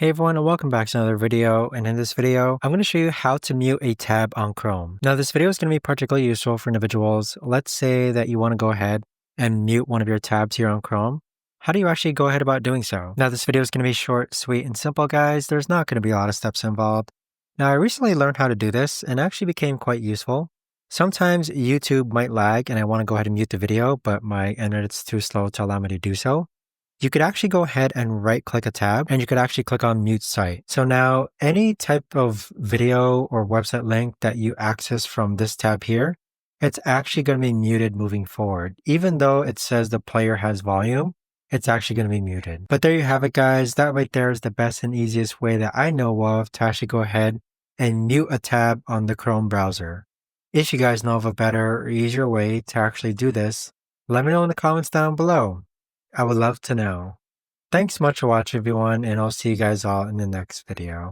Hey everyone, and welcome back to another video. And in this video, I'm going to show you how to mute a tab on Chrome. Now, this video is going to be particularly useful for individuals. Let's say that you want to go ahead and mute one of your tabs here on Chrome. How do you actually go ahead about doing so? Now, this video is going to be short, sweet, and simple, guys. There's not going to be a lot of steps involved. Now, I recently learned how to do this and it actually became quite useful. Sometimes YouTube might lag and I want to go ahead and mute the video, but my internet's too slow to allow me to do so. You could actually go ahead and right click a tab and you could actually click on mute site. So now any type of video or website link that you access from this tab here, it's actually going to be muted moving forward. Even though it says the player has volume, it's actually going to be muted. But there you have it, guys. That right there is the best and easiest way that I know of to actually go ahead and mute a tab on the Chrome browser. If you guys know of a better or easier way to actually do this, let me know in the comments down below. I would love to know. Thanks so much for watching, everyone, and I'll see you guys all in the next video.